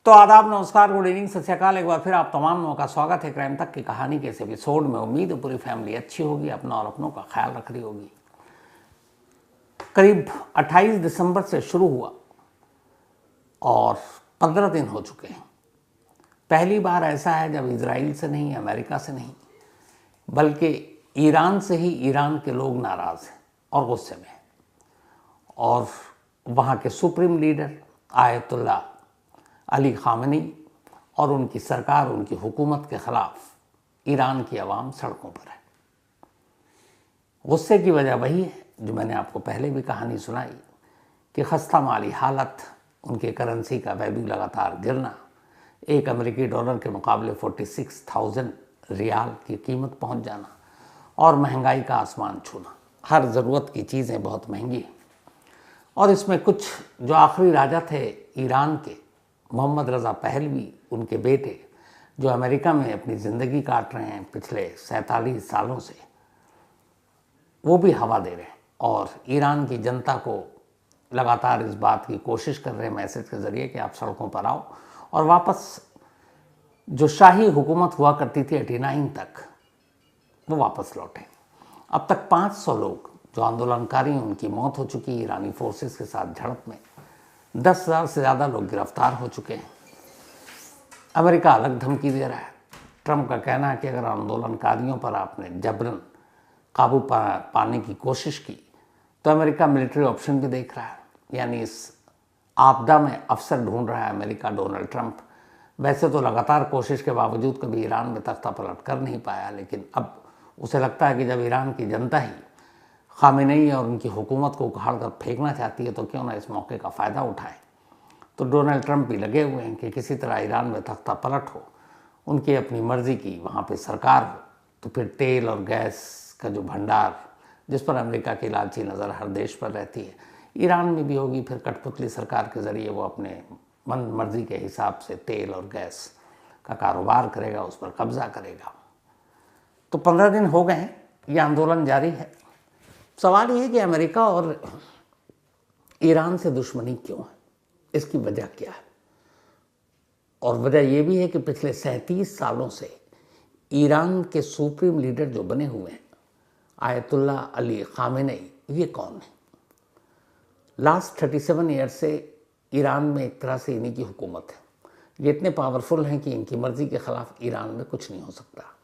तो आदाब, नमस्कार, गुड इवनिंग, सत श्री अकाल। एक बार फिर आप तमाम लोगों का स्वागत है क्राइम तक की कहानी के इस एपिसोड में। उम्मीद है पूरी फैमिली अच्छी होगी, अपना और अपनों का ख्याल रख रही होगी। करीब 28 दिसंबर से शुरू हुआ और 15 दिन हो चुके हैं। पहली बार ऐसा है जब इजराइल से नहीं, अमेरिका से नहीं, बल्कि ईरान से ही ईरान के लोग नाराज़ हैं और गुस्से में हैं। और वहाँ के supreme leader ayatollah Ali Khamenei और उनकी सरकार, उनकी हुकूमत के ख़िलाफ़ ईरान की आवाम सड़कों पर है। गुस्से की वजह वही है जो मैंने आपको पहले भी कहानी सुनाई कि खस्ता माली हालत, उनके करेंसी का वैल्यू लगातार गिरना, एक अमेरिकी डॉलर के मुकाबले 46,000 रियाल की कीमत पहुंच जाना और महंगाई का आसमान छूना। हर ज़रूरत की चीज़ें बहुत महंगी हैं। और इसमें कुछ जो आखिरी राजा थे ईरान के, मोहम्मद रज़ा पहलवी, उनके बेटे, जो अमेरिका में अपनी ज़िंदगी काट रहे हैं पिछले 47 सालों से, वो भी हवा दे रहे हैं और ईरान की जनता को लगातार इस बात की कोशिश कर रहे हैं मैसेज के ज़रिए कि आप सड़कों पर आओ और वापस जो शाही हुकूमत हुआ करती थी 89 तक, वो वापस लौटें। अब तक 500 लोग जो आंदोलनकारी, उनकी मौत हो चुकी है ईरानी फोर्सेस के साथ झड़प में। 10,000 से ज़्यादा लोग गिरफ्तार हो चुके हैं। अमेरिका अलग धमकी दे रहा है। ट्रंप का कहना है कि अगर आंदोलनकारियों पर आपने जबरन काबू पाने की कोशिश की तो अमेरिका मिलिट्री ऑप्शन भी देख रहा है। यानी इस आपदा में अफसर ढूंढ रहा है अमेरिका डोनाल्ड ट्रंप। वैसे तो लगातार कोशिश के बावजूद कभी ईरान में तख्ता पलट कर नहीं पाया, लेकिन अब उसे लगता है कि जब ईरान की जनता ही खामेनी और उनकी हुकूमत को उखाड़ कर फेंकना चाहती है तो क्यों ना इस मौके का फ़ायदा उठाएं। तो डोनाल्ड ट्रंप भी लगे हुए हैं कि किसी तरह ईरान में तख्ता पलट हो, उनकी अपनी मर्ज़ी की वहाँ पे सरकार हो, तो फिर तेल और गैस का जो भंडार, जिस पर अमेरिका की लालची नज़र हर देश पर रहती है, ईरान में भी होगी। फिर कठपुतली सरकार के ज़रिए वो अपने मन मर्ज़ी के हिसाब से तेल और गैस का कारोबार करेगा, उस पर कब्ज़ा करेगा। तो 15 दिन हो गए हैं, ये आंदोलन जारी है। सवाल ये है कि अमेरिका और ईरान से दुश्मनी क्यों है, इसकी वजह क्या है। और वजह यह भी है कि पिछले 37 सालों से ईरान के सुप्रीम लीडर जो बने हुए हैं आयतुल्ला अली खामेनी, ये कौन है। लास्ट 37 ईयर से ईरान में एक तरह से इन्हीं की हुकूमत है। ये इतने पावरफुल हैं कि इनकी मर्जी के ख़िलाफ़ ईरान में कुछ नहीं हो सकता।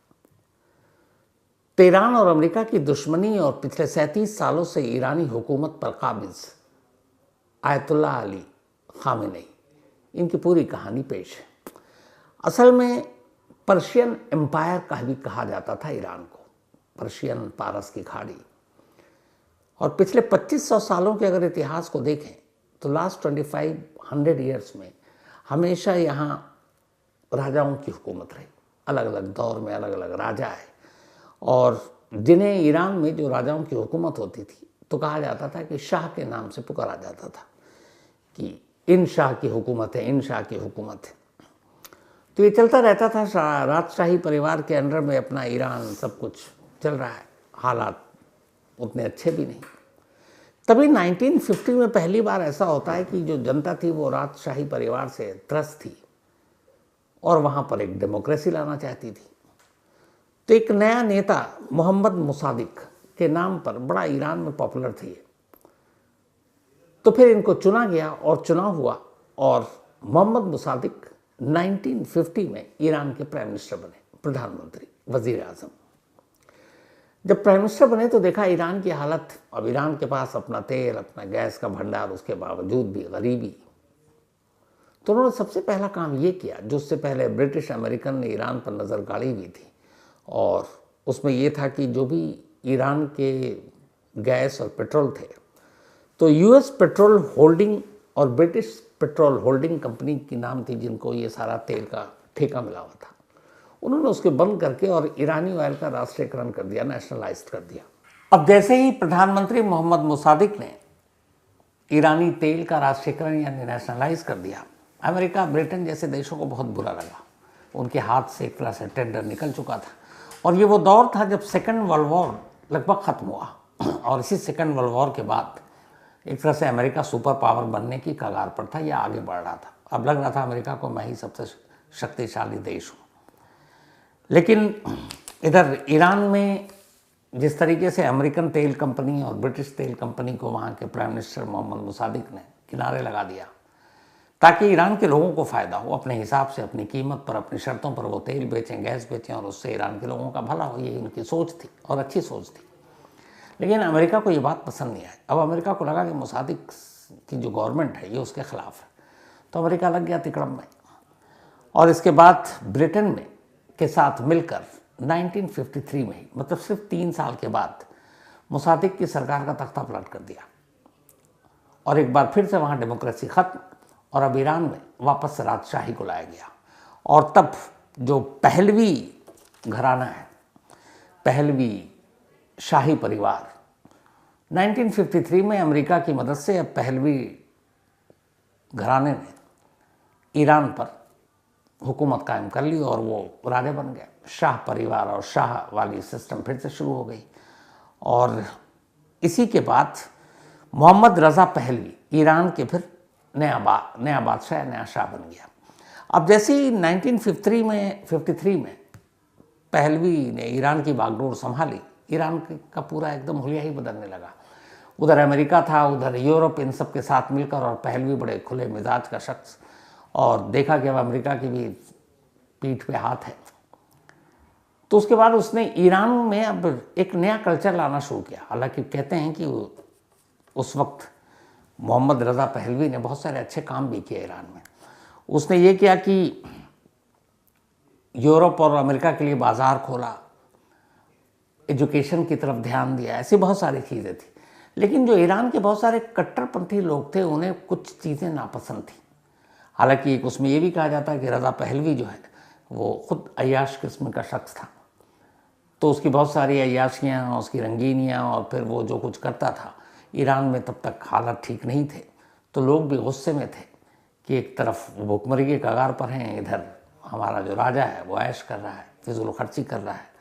ईरान और अमेरिका की दुश्मनी और पिछले 37 सालों से ईरानी हुकूमत पर काबिज आयतुल्ला अली खामेनी, इनकी पूरी कहानी पेश है। असल में पर्शियन एम्पायर का भी कहा जाता था ईरान को, पर्शियन पारस की खाड़ी। और पिछले 2500 सालों के अगर इतिहास को देखें तो लास्ट 2500 ईयर्स में हमेशा यहाँ राजाओं की हुकूमत रही। अलग अलग दौर में अलग अलग राजा है और जिन्हें ईरान में जो राजाओं की हुकूमत होती थी तो कहा जाता था कि शाह के नाम से पुकारा जाता था कि इन शाह की हुकूमत है, इन शाह की हुकूमत है। तो ये चलता रहता था। राजशाही परिवार के अंडर में अपना ईरान सब कुछ चल रहा है। हालात उतने अच्छे भी नहीं। तभी 1950 में पहली बार ऐसा होता है कि जो जनता थी वो राजशाही परिवार से त्रस्त थी और वहाँ पर एक डेमोक्रेसी लाना चाहती थी। तो एक नया नेता मोहम्मद मुसादिक के नाम पर बड़ा ईरान में पॉपुलर थी। तो फिर इनको चुना गया और चुनाव हुआ और मोहम्मद मुसादिक 1950 में ईरान के प्राइम मिनिस्टर बने, प्रधानमंत्री, वजीर आज़म। जब प्राइम मिनिस्टर बने तो देखा ईरान की हालत। अब ईरान के पास अपना तेल, अपना गैस का भंडार, उसके बावजूद भी गरीबी। तो उन्होंने सबसे पहला काम ये किया जो उससे पहले ब्रिटिश अमेरिकन ने ईरान पर नज़र गाड़ी हुई थी, और उसमें ये था कि जो भी ईरान के गैस और पेट्रोल थे तो यूएस पेट्रोल होल्डिंग और ब्रिटिश पेट्रोल होल्डिंग कंपनी की नाम थी, जिनको ये सारा तेल का ठेका मिला हुआ था। उन्होंने उसके बंद करके और ईरानी ऑयल का राष्ट्रीयकरण कर दिया, नेशनलाइज्ड कर दिया। अब जैसे ही प्रधानमंत्री मोहम्मद मुसादिक ने ईरानी तेल का राष्ट्रीयकरण यानी नेशनलाइज कर दिया, अमेरिका, ब्रिटेन जैसे देशों को बहुत बुरा लगा। उनके हाथ से एक तरह से टेंडर निकल चुका था और ये वो दौर था जब सेकेंड वर्ल्ड वॉर लगभग ख़त्म हुआ और इसी सेकेंड वर्ल्ड वॉर के बाद एक तरह से अमेरिका सुपर पावर बनने की कगार पर था या आगे बढ़ रहा था। अब लग रहा था अमेरिका को मैं ही सबसे शक्तिशाली देश हूँ। लेकिन इधर ईरान में जिस तरीके से अमेरिकन तेल कंपनी और ब्रिटिश तेल कंपनी को वहाँ के प्राइम मिनिस्टर मोहम्मद मुसादिक ने किनारे लगा दिया ताकि ईरान के लोगों को फ़ायदा हो, अपने हिसाब से अपनी कीमत पर, अपनी शर्तों पर वो तेल बेचें, गैस बेचें और उससे ईरान के लोगों का भला हो, ये उनकी सोच थी और अच्छी सोच थी। लेकिन अमेरिका को ये बात पसंद नहीं आई। अब अमेरिका को लगा कि मुसादिक की जो गवर्नमेंट है ये उसके ख़िलाफ़ है, तो अमेरिका लग गया तिकड़म में। और इसके बाद ब्रिटेन में के साथ मिलकर 1953 में ही, मतलब सिर्फ 3 साल के बाद, मुसादिक की सरकार का तख्ता पलट कर दिया और एक बार फिर से वहाँ डेमोक्रेसी ख़त्म और अब ईरान में वापस से राजशाही को लाया गया। और तब जो पहलवी घराना है, पहलवी शाही परिवार, 1953 में अमेरिका की मदद से अब पहलवी घराने ने ईरान पर हुकूमत कायम कर ली और वो राजा बन गए। शाह परिवार और शाह वाली सिस्टम फिर से शुरू हो गई। और इसी के बाद मोहम्मद रज़ा पहलवी ईरान के फिर नया बादशाह, नया शाह बन गया। अब जैसे ही 1953 में पहलवी ने ईरान की बागडोर संभाली, ईरान का पूरा एकदम हुलिया ही बदलने लगा। उधर अमेरिका था, उधर यूरोप, इन सब के साथ मिलकर, और पहलवी बड़े खुले मिजाज का शख्स, और देखा कि अब अमेरिका की भी पीठ पे हाथ है, तो उसके बाद उसने ईरान में अब एक नया कल्चर लाना शुरू किया। हालांकि कहते हैं कि उस वक्त मोहम्मद रज़ा पहलवी ने बहुत सारे अच्छे काम भी किए ईरान में। उसने ये किया कि यूरोप और अमेरिका के लिए बाज़ार खोला, एजुकेशन की तरफ ध्यान दिया, ऐसी बहुत सारी चीज़ें थी। लेकिन जो ईरान के बहुत सारे कट्टरपंथी लोग थे, उन्हें कुछ चीज़ें नापसंद थी। हालांकि एक उसमें ये भी कहा जाता है कि रज़ा पहलवी जो है वो खुद अय्याश किस्म का शख्स था, तो उसकी बहुत सारी अय्याशियाँ, उसकी रंगीनियाँ, और फिर वो जो कुछ करता था, ईरान में तब तक हालात ठीक नहीं थे, तो लोग भी गुस्से में थे कि एक तरफ वो भुखमरी के कगार पर हैं, इधर हमारा जो राजा है वो ऐश कर रहा है, फिजूल खर्ची कर रहा है।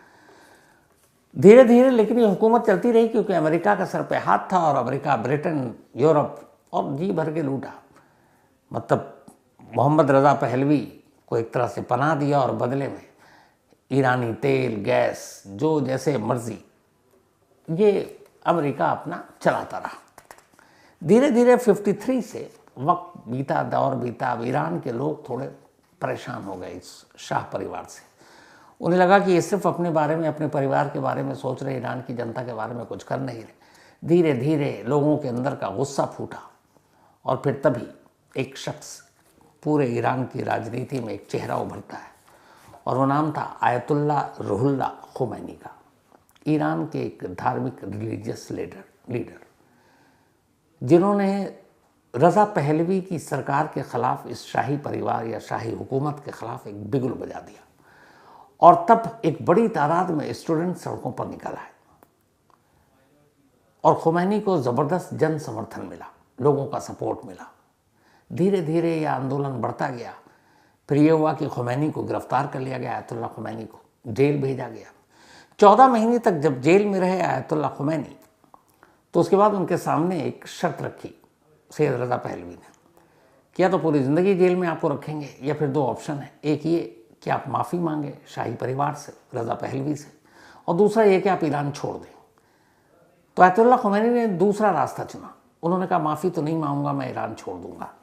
धीरे धीरे लेकिन ये हुकूमत चलती रही, क्योंकि अमेरिका का सर पे हाथ था और अमेरिका, ब्रिटेन, यूरोप और जी भर के लूटा। मतलब मोहम्मद रज़ा पहलवी को एक तरह से पनाह दिया और बदले में ईरानी तेल, गैस, जो जैसे मर्जी ये अमेरिका अपना चलाता रहा। धीरे धीरे 53 से वक्त बीता, दौर बीता। अब ईरान के लोग थोड़े परेशान हो गए इस शाह परिवार से। उन्हें लगा कि ये सिर्फ अपने बारे में, अपने परिवार के बारे में सोच रहे, ईरान की जनता के बारे में कुछ कर नहीं रहे। धीरे धीरे लोगों के अंदर का गुस्सा फूटा और फिर तभी एक शख्स पूरे ईरान की राजनीति में एक चेहरा उभरता है, और वो नाम था आयतुल्ला रुहुल्ला खुमैनी का। ईरान के एक धार्मिक रिलीजियस लीडर जिन्होंने रज़ा पहलवी की सरकार के ख़िलाफ़, इस शाही परिवार या शाही हुकूमत के ख़िलाफ़ एक बिगुल बजा दिया। और तब एक बड़ी तादाद में स्टूडेंट सड़कों पर निकल आए और खुमैनी को ज़बरदस्त जन समर्थन मिला, लोगों का सपोर्ट मिला। धीरे धीरे यह आंदोलन बढ़ता गया। फिर ये हुआ कि खुमैनी को गिरफ्तार कर लिया गया, आयतुल्ला खुमैनी को जेल भेजा गया। 14 महीने तक जब जेल में रहे आयतुल्ला खुमैनी, तो उसके बाद उनके सामने एक शर्त रखी सैयद रज़ा पहलवी ने, क्या तो पूरी ज़िंदगी जेल में आपको रखेंगे, या फिर 2 ऑप्शन है। एक ये कि आप माफ़ी मांगे शाही परिवार से, रज़ा पहलवी से, और दूसरा ये कि आप ईरान छोड़ दें। तो आयतुल्ला खुमैनी ने दूसरा रास्ता चुना। उन्होंने कहा माफ़ी तो नहीं मांगूंगा, मैं ईरान छोड़ दूंगा।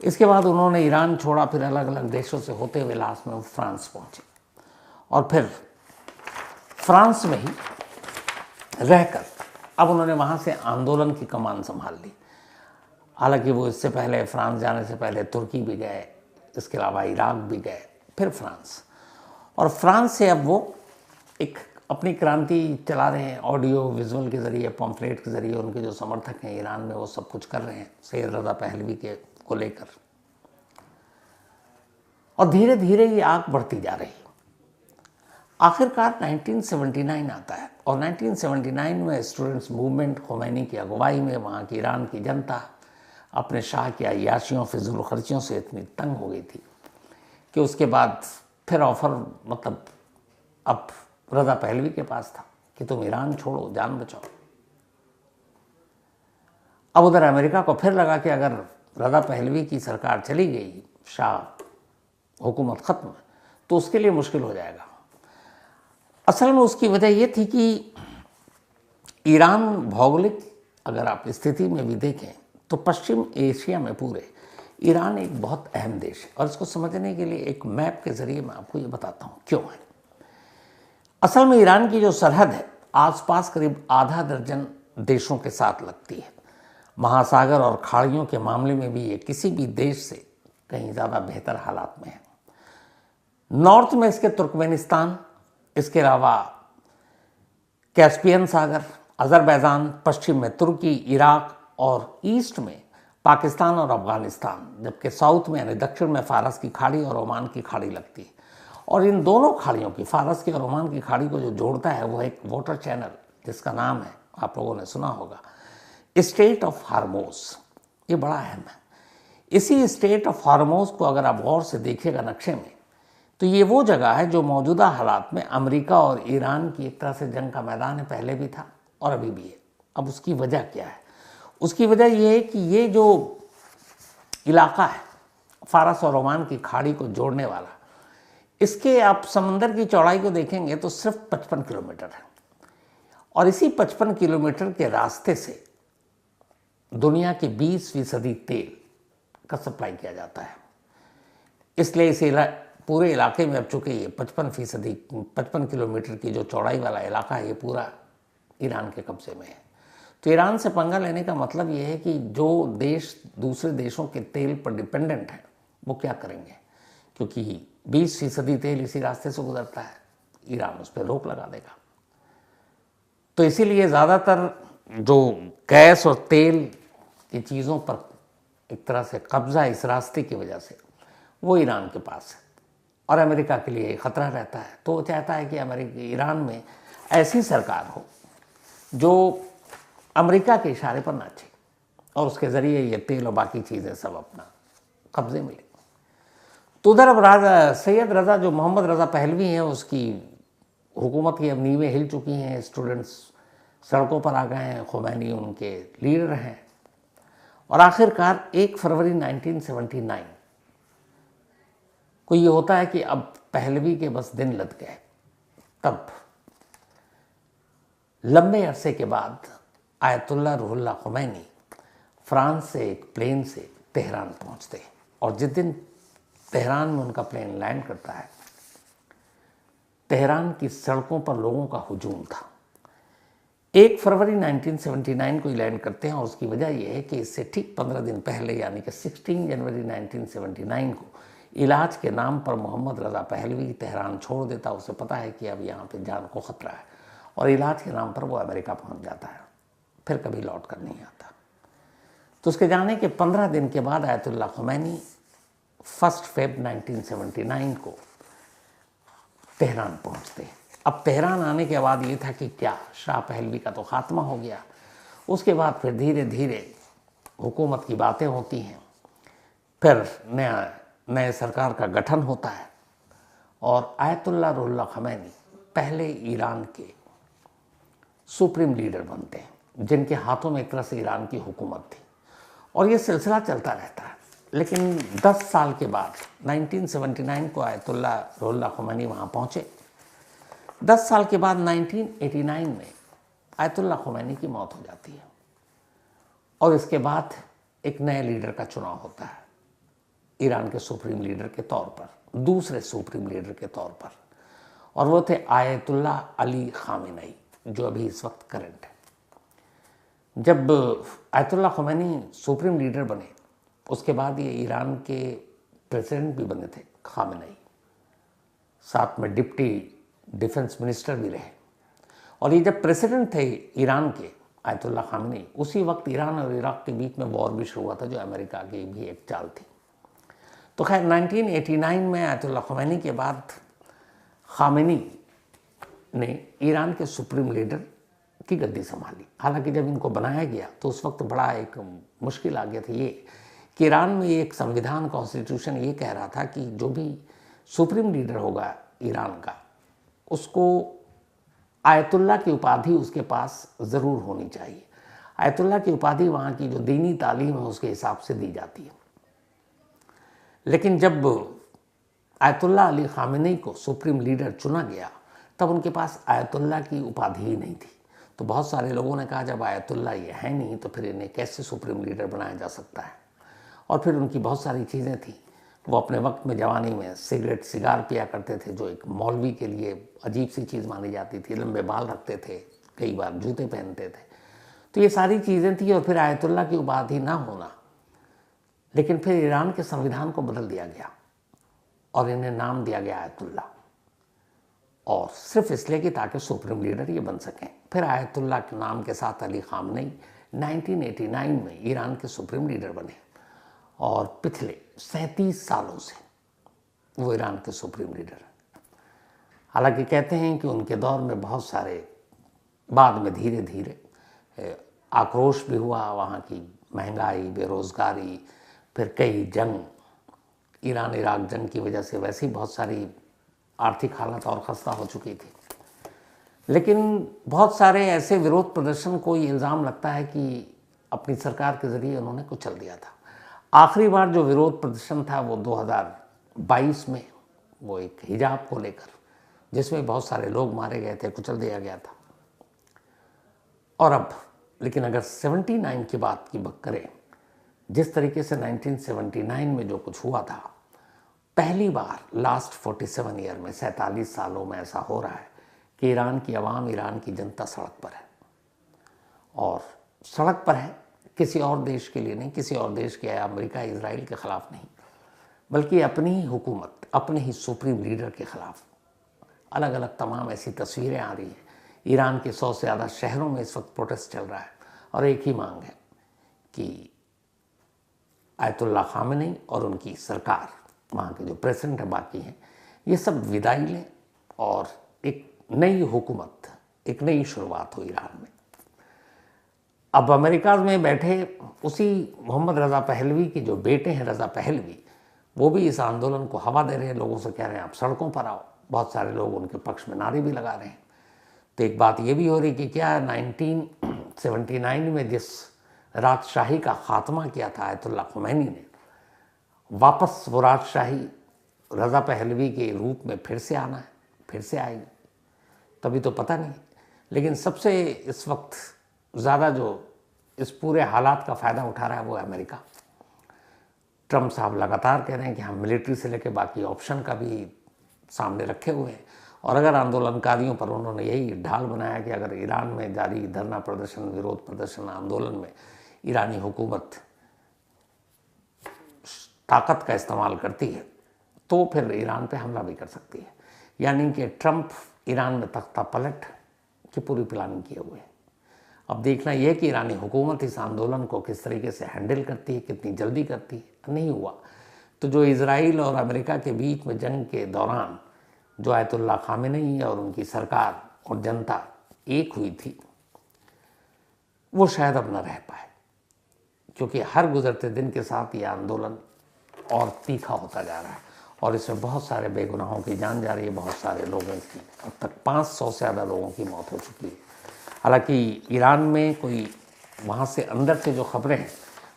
इसके बाद उन्होंने ईरान छोड़ा, फिर अलग अलग देशों से होते हुए लास्ट में वो फ्रांस पहुँचे, और फिर फ्रांस में ही रहकर अब उन्होंने वहाँ से आंदोलन की कमान संभाल ली। हालांकि वो इससे पहले, फ्रांस जाने से पहले तुर्की भी गए, इसके अलावा इराक भी गए, फिर फ्रांस, और फ्रांस से अब वो एक अपनी क्रांति चला रहे हैं। ऑडियो विजुअल के ज़रिए, पॉम्फलेट के ज़रिए उनके जो समर्थक हैं ईरान में, वो सब कुछ कर रहे हैं सैयद रज़ा पहलवी के को लेकर। और धीरे धीरे ये आग बढ़ती जा रही। आखिरकार 1979 आता है, और 1979 में स्टूडेंट्स मूवमेंट खुमैनी की अगुवाई में वहाँ की ईरान की जनता अपने शाह की अय्याशियों, फिजूल खर्चियों से इतनी तंग हो गई थी कि उसके बाद फिर ऑफर, मतलब अब रज़ा पहलवी के पास था कि तुम ईरान छोड़ो, जान बचाओ। अब उधर अमेरिका को फिर लगा कि अगर रज़ा पहलवी की सरकार चली गई, शाह हुकूमत ख़त्म है, तो उसके लिए मुश्किल हो जाएगा। असल में उसकी वजह ये थी कि ईरान भौगोलिक अगर आप स्थिति में भी देखें तो पश्चिम एशिया में पूरे ईरान एक बहुत अहम देश है, और इसको समझने के लिए एक मैप के ज़रिए मैं आपको ये बताता हूँ क्यों है। असल में ईरान की जो सरहद है आसपास करीब आधा दर्जन देशों के साथ लगती है। महासागर और खाड़ियों के मामले में भी ये किसी भी देश से कहीं ज़्यादा बेहतर हालात में है। नॉर्थ में इसके तुर्कमेनिस्तान, इसके अलावा कैस्पियन सागर, अज़रबैजान, पश्चिम में तुर्की, इराक, और ईस्ट में पाकिस्तान और अफ़गानिस्तान, जबकि साउथ में यानी दक्षिण में फ़ारस की खाड़ी और ओमान की खाड़ी लगती है। और इन दोनों खाड़ियों की, फ़ारस की और ओमान की खाड़ी को जो जोड़ता है वो एक वाटर चैनल जिसका नाम है, आप लोगों ने सुना होगा, स्ट्रेट ऑफ हार्मोज। ये बड़ा अहम है। इसी स्ट्रेट ऑफ हार्मोज को अगर आप गौर से देखिएगा नक्शे में, तो ये वो जगह है जो मौजूदा हालात में अमेरिका और ईरान की एक तरह से जंग का मैदान है, पहले भी था और अभी भी है। अब उसकी वजह क्या है? उसकी वजह यह है कि ये जो इलाका है फ़ारस और ओमान की खाड़ी को जोड़ने वाला, इसके आप समंदर की चौड़ाई को देखेंगे तो सिर्फ 55 किलोमीटर है, और इसी 55 किलोमीटर के रास्ते से दुनिया के 20% तेल का सप्लाई किया जाता है। इसलिए इस पूरे इलाके में अब चूँकि ये 55 किलोमीटर की जो चौड़ाई वाला इलाका है ये पूरा ईरान के कब्जे में है। तो ईरान से पंगा लेने का मतलब ये है कि जो देश दूसरे देशों के तेल पर डिपेंडेंट है वो क्या करेंगे, क्योंकि 20% तेल इसी रास्ते से गुजरता है, ईरान उस पर रोक लगा देगा। तो इसीलिए ज़्यादातर जो गैस और तेल की चीज़ों पर एक तरह से कब्ज़ा इस रास्ते की वजह से वो ईरान के पास है, और अमेरिका के लिए ख़तरा रहता है। तो वो चाहता है कि ईरान में ऐसी सरकार हो जो अमेरिका के इशारे पर नाचे, और उसके ज़रिए ये तेल और बाकी चीज़ें सब अपना कब्ज़े में ले। तो उधर अब सैयद रज़ा, जो मोहम्मद रज़ा पहलवी हैं, उसकी हुकूमत की अब नींवें हिल चुकी हैं, स्टूडेंट्स सड़कों पर आ गए हैं, खुमैनी उनके लीडर हैं, और आखिरकार 1 फरवरी 1979 को ये होता है कि अब पहलवी के बस दिन लद गए। तब लंबे अरसे के बाद आयतुल्लाह रूहुल्लाह खुमैनी फ्रांस से एक प्लेन से तेहरान पहुंचते हैं, और जिस दिन तेहरान में उनका प्लेन लैंड करता है, तेहरान की सड़कों पर लोगों का हुजूम था। 1 फरवरी 1979 को ही लैंड करते हैं, और उसकी वजह यह है कि इससे ठीक 15 दिन पहले यानी कि 16 जनवरी 1979 को इलाज के नाम पर मोहम्मद रज़ा पहलवी तेहरान छोड़ देता। उसे पता है कि अब यहाँ पे जान को ख़तरा है, और इलाज के नाम पर वो अमेरिका पहुँच जाता है, फिर कभी लौट कर नहीं आता। तो उसके जाने के 15 दिन के बाद आयतुल्लाह खुमैनी 1 फरवरी 1979 को तेहरान पहुँचते हैं। अब तेहरान आने के बाद ये था कि क्या शाह पहलवी का तो खात्मा हो गया। उसके बाद फिर धीरे धीरे हुकूमत की बातें होती हैं, फिर नए सरकार का गठन होता है, और आयतुल्लाह रूहुल्लाह खुमैनी पहले ईरान के सुप्रीम लीडर बनते हैं, जिनके हाथों में एक तरह से ईरान की हुकूमत थी। और ये सिलसिला चलता रहता है। लेकिन 10 साल के बाद 1979 को आयतुल्लाह रूहुल्लाह खुमैनी वहाँ पहुँचे। 10 साल के बाद 1989 में आयतुल्लाह खुमैनी की मौत हो जाती है, और इसके बाद एक नए लीडर का चुनाव होता है ईरान के सुप्रीम लीडर के तौर पर, दूसरे सुप्रीम लीडर के तौर पर, और वो थे आयतुल्लाह अली खामेनी, जो अभी इस वक्त करंट है। जब आयतुल्लाह खुमैनी सुप्रीम लीडर बने, उसके बाद ये ईरान के प्रेसिडेंट भी बने थे खामेनी, साथ में डिप्टी डिफेंस मिनिस्टर भी रहे। और ये जब प्रेसिडेंट थे ईरान के आयतुल्लाह खामेनी, उसी वक्त ईरान और इराक के बीच में वॉर भी शुरू हुआ था, जो अमेरिका की भी एक चाल थी। तो खैर 1989 में आयतुल्लाह खुमैनी के बाद खामेनी ने ईरान के सुप्रीम लीडर की गद्दी संभाली। हालांकि जब इनको बनाया गया तो उस वक्त बड़ा एक मुश्किल आ गया था ये कि ईरान में एक संविधान, कॉन्स्टिट्यूशन ये कह रहा था कि जो भी सुप्रीम लीडर होगा ईरान का, उसको आयतुल्लाह की उपाधि उसके पास ज़रूर होनी चाहिए। आयतुल्लाह की उपाधि वहाँ की जो दीनी तालीम है उसके हिसाब से दी जाती है। लेकिन जब आयतुल्लाह अली खामेनी को सुप्रीम लीडर चुना गया तब उनके पास आयतुल्लाह की उपाधि ही नहीं थी। तो बहुत सारे लोगों ने कहा जब आयतुल्लाह ये है नहीं तो फिर इन्हें कैसे सुप्रीम लीडर बनाया जा सकता है। और फिर उनकी बहुत सारी चीज़ें थी। वो अपने वक्त में जवानी में सिगरेट सिगार पिया करते थे, जो एक मौलवी के लिए अजीब सी चीज़ मानी जाती थी। लंबे बाल रखते थे, कई बार जूते पहनते थे। तो ये सारी चीज़ें थी। और फिर आयतुल्लाह की उपाधि ना होना, लेकिन फिर ईरान के संविधान को बदल दिया गया और इन्हें नाम दिया गया आयतुल्लाह, और सिर्फ इसलिए कि ताकि सुप्रीम लीडर ये बन सकें। फिर आयतुल्लाह के नाम के साथ अली खामेनी 1989 में ईरान के सुप्रीम लीडर बने और पिछले 37 सालों से वो ईरान के सुप्रीम लीडर हैं। हालांकि कहते हैं कि उनके दौर में बहुत सारे बाद में धीरे धीरे आक्रोश भी हुआ, वहाँ की महंगाई, बेरोज़गारी, फिर कई जंग, ईरान इराक जंग की वजह से वैसे ही बहुत सारी आर्थिक हालत और खस्ता हो चुकी थी। लेकिन बहुत सारे ऐसे विरोध प्रदर्शन को ये इल्ज़ाम लगता है कि अपनी सरकार के ज़रिए उन्होंने कुचल दिया था। आखिरी बार जो विरोध प्रदर्शन था वो 2022 में, वो एक हिजाब को लेकर, जिसमें बहुत सारे लोग मारे गए थे, कुचल दिया गया था। और अब लेकिन अगर 79 की बात की करें, जिस तरीके से 1979 में जो कुछ हुआ था, पहली बार लास्ट 47 ईयर में, 47 सालों में ऐसा हो रहा है कि ईरान की आवाम, ईरान की जनता सड़क पर है। और सड़क पर है किसी और देश के लिए नहीं, किसी और देश के, अमेरिका इजराइल के ख़िलाफ़ नहीं, बल्कि अपनी ही हुकूमत, अपने ही सुप्रीम लीडर के ख़िलाफ़। अलग अलग तमाम ऐसी तस्वीरें आ रही हैं। ईरान के 100 से ज़्यादा शहरों में इस वक्त प्रोटेस्ट चल रहा है और एक ही मांग है कि आयतुल्लाह खामेनी और उनकी सरकार, वहाँ के जो प्रेसिडेंट है, बाकी हैं, ये सब विदाई लें और एक नई हुकूमत, एक नई शुरुआत हो ईरान में। अब अमेरिका में बैठे उसी मोहम्मद रज़ा पहलवी के जो बेटे हैं, रज़ा पहलवी, वो भी इस आंदोलन को हवा दे रहे हैं, लोगों से कह रहे हैं आप सड़कों पर आओ। बहुत सारे लोग उनके पक्ष में नारे भी लगा रहे हैं। तो एक बात ये भी हो रही कि क्या 1979 में जिस राजशाही का खात्मा किया था आयतुल्लाह ख़ुमैनी ने, वापस वो राजशाही रज़ा पहलवी के रूप में फिर से आना है, फिर से आएगी, तभी तो पता नहीं। लेकिन सबसे इस वक्त ज़्यादा जो इस पूरे हालात का फ़ायदा उठा रहा है वो है अमेरिका। ट्रम्प साहब लगातार कह रहे हैं कि हम मिलिट्री से लेकर बाकी ऑप्शन का भी सामने रखे हुए हैं। और अगर आंदोलनकारियों पर उन्होंने यही ढाल बनाया कि अगर ईरान में जारी धरना प्रदर्शन, विरोध प्रदर्शन, आंदोलन में ईरानी हुकूमत ताकत का इस्तेमाल करती है तो फिर ईरान पे हमला भी कर सकती है। यानी कि ट्रम्प ईरान में तख्ता पलट की पूरी प्लानिंग किए हुए हैं। अब देखना यह कि ईरानी हुकूमत इस आंदोलन को किस तरीके से हैंडल करती है, कितनी जल्दी करती है। नहीं हुआ तो जो इजराइल और अमेरिका के बीच में जंग के दौरान जो आयतुल्लाह खामेनी और उनकी सरकार और जनता एक हुई थी, वो शायद अब न रह पाए, क्योंकि हर गुजरते दिन के साथ ये आंदोलन और तीखा होता जा रहा है और इसमें बहुत सारे बेगुनाहों की जान जा रही है। बहुत सारे लोगों की, अब तक 500 से ज़्यादा लोगों की मौत हो चुकी है। हालांकि ईरान में कोई वहाँ से अंदर से जो खबरें हैं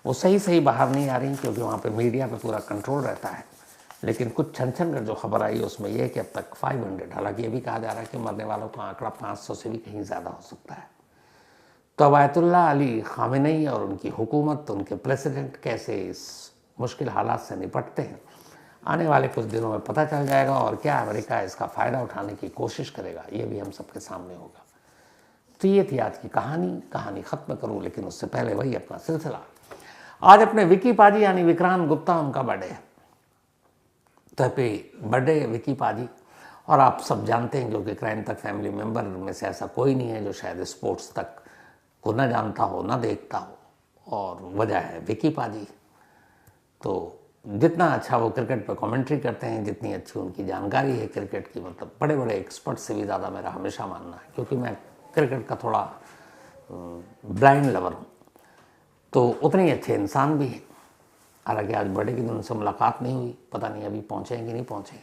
वो सही बाहर नहीं आ रही, क्योंकि वहाँ पे मीडिया पे पूरा कंट्रोल रहता है। लेकिन कुछ छन कर जो खबर आई उसमें यह है कि अब तक 500, हालांकि ये भी कहा जा रहा है कि मरने वालों का आंकड़ा 500 से भी कहीं ज़्यादा हो सकता है। तो अब आयतुल्लाह अली खामेनी और उनकी हुकूमत, उनके प्रेसिडेंट कैसे इस मुश्किल हालात से निपटते हैं, आने वाले कुछ दिनों में पता चल जाएगा। और क्या अमेरिका इसका फ़ायदा उठाने की कोशिश करेगा, ये भी हम सबके सामने होगा। तो ये थी आज की कहानी ख़त्म करूँ, लेकिन उससे पहले वही अपना सिलसिला। आज अपने विकी पाजी यानी विक्रांत गुप्ता, उनका बर्थडे है। तो हैप्पी बर्थडे विकी पाजी। और आप सब जानते हैं, क्योंकि क्राइम तक फैमिली मेम्बर में से ऐसा कोई नहीं है जो शायद स्पोर्ट्स तक को न जानता हो, न देखता हो, और वजह है विकी पाजी। तो जितना अच्छा वो क्रिकेट पे कमेंट्री करते हैं, जितनी अच्छी उनकी जानकारी है क्रिकेट की, मतलब बड़े बड़े एक्सपर्ट से भी ज़्यादा मेरा हमेशा मानना है, क्योंकि मैं क्रिकेट का थोड़ा ब्लाइंड लवर हूँ, तो उतने ही अच्छे इंसान भी हैं। हालांकि आज बर्थडे के दिन उनसे मुलाकात नहीं हुई, पता नहीं अभी पहुँचे कि नहीं पहुँचे।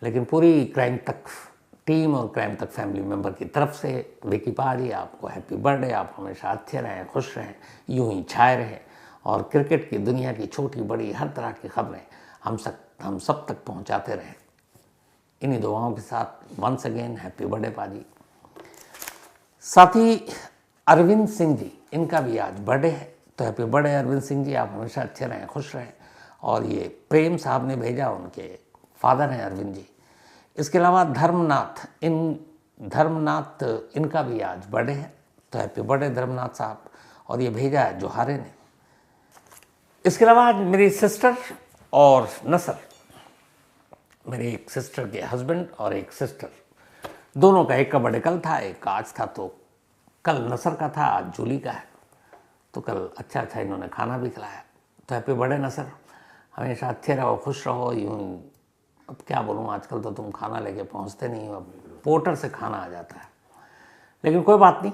लेकिन पूरी क्राइम तक टीम और क्राइम तक फैमिली मेम्बर की तरफ से विकी पाजी, आपको हैप्पी बर्थडे। आप हमेशा अच्छे रहें, खुश रहें, यूं ही छाए रहें, और क्रिकेट की दुनिया की छोटी बड़ी हर तरह की खबरें हम सब तक पहुंचाते रहे। इन्हीं दुआओं के साथ वंस अगेन हैप्पी बर्थडे पाजी। साथ ही अरविंद सिंह जी, इनका भी आज बर्थडे है, तो हैप्पी बर्थडे अरविंद सिंह जी, आप हमेशा अच्छे रहें, खुश रहें। और ये प्रेम साहब ने भेजा, उनके फादर हैं अरविंद जी। इसके अलावा धर्मनाथ, इनका भी आज बर्थडे है, तो हैप्पी बर्थडे धर्मनाथ साहब। और ये भेजा है जोहारे ने। इसके अलावा आज मेरी सिस्टर और नसर, मेरे एक सिस्टर के हस्बैंड और एक सिस्टर, दोनों का, एक का बर्थडे कल था, एक का आज था। तो कल नसर का था, आज जूली का है। तो कल अच्छा इन्होंने खाना भी खिलाया। तो हैप्पी बर्थडे नसर, हमेशा अच्छे रहो, खुश रहो। यूँ अब क्या बोलूँ, आजकल तो तुम खाना लेके पहुँचते नहीं हो, अब पोर्टर से खाना आ जाता है। लेकिन कोई बात नहीं,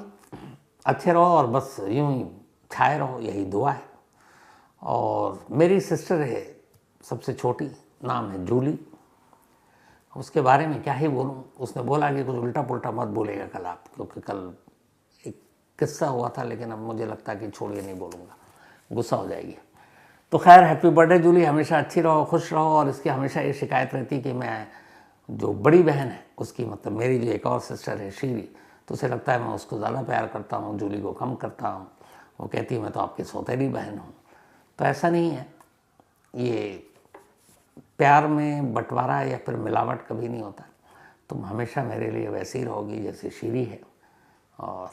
अच्छे रहो और बस यूँ ही छाए रहो, यही दुआ है। और मेरी सिस्टर है सबसे छोटी, नाम है जूली। उसके बारे में क्या ही बोलूँ, उसने बोला कि कुछ उल्टा पुल्टा मत बोलेगा कल आप, क्योंकि कल एक किस्सा हुआ था, लेकिन अब मुझे लगता है कि छोड़िए, नहीं बोलूँगा, गुस्सा हो जाएगी। तो खैर हैप्पी बर्थडे जूली, हमेशा अच्छी रहो, खुश रहो। और इसकी हमेशा ये शिकायत रहती कि मैं, जो बड़ी बहन है उसकी, मतलब मेरी जो एक और सिस्टर है शीरी, तो उसे लगता है मैं उसको ज़्यादा प्यार करता हूँ, जूली को कम करता हूँ। वो कहती है मैं तो आपकी सौतेली बहन हूँ। तो ऐसा नहीं है, ये प्यार में बंटवारा या फिर मिलावट कभी नहीं होता। तुम हमेशा मेरे लिए वैसी ही रहोगी जैसे शीरी है। और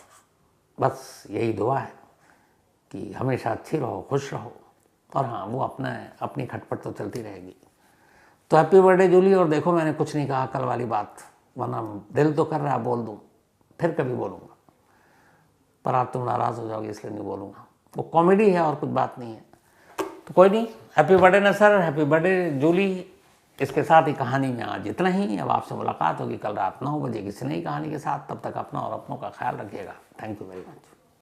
बस यही दुआ है कि हमेशा अच्छी रहो, खुश रहो। और हाँ, वो अपनी खटपट तो चलती रहेगी। तो हैप्पी बर्थडे जूली। और देखो, मैंने कुछ नहीं कहा कल वाली बात, वरना दिल तो कर रहा बोल दूँ, फिर कभी बोलूँगा, पर आज तुम नाराज़ हो जाओगे इसलिए नहीं बोलूँगा। वो कॉमेडी है और कुछ बात नहीं है। तो कोई नहीं, हैप्पी बर्थडे नसर, हैप्पी बर्थडे जूली। इसके साथ ही कहानी में आज इतना ही। अब आपसे मुलाकात होगी कल रात 9 बजे किसी नई कहानी के साथ। तब तक अपना और अपनों का ख्याल रखिएगा। Thank you very much.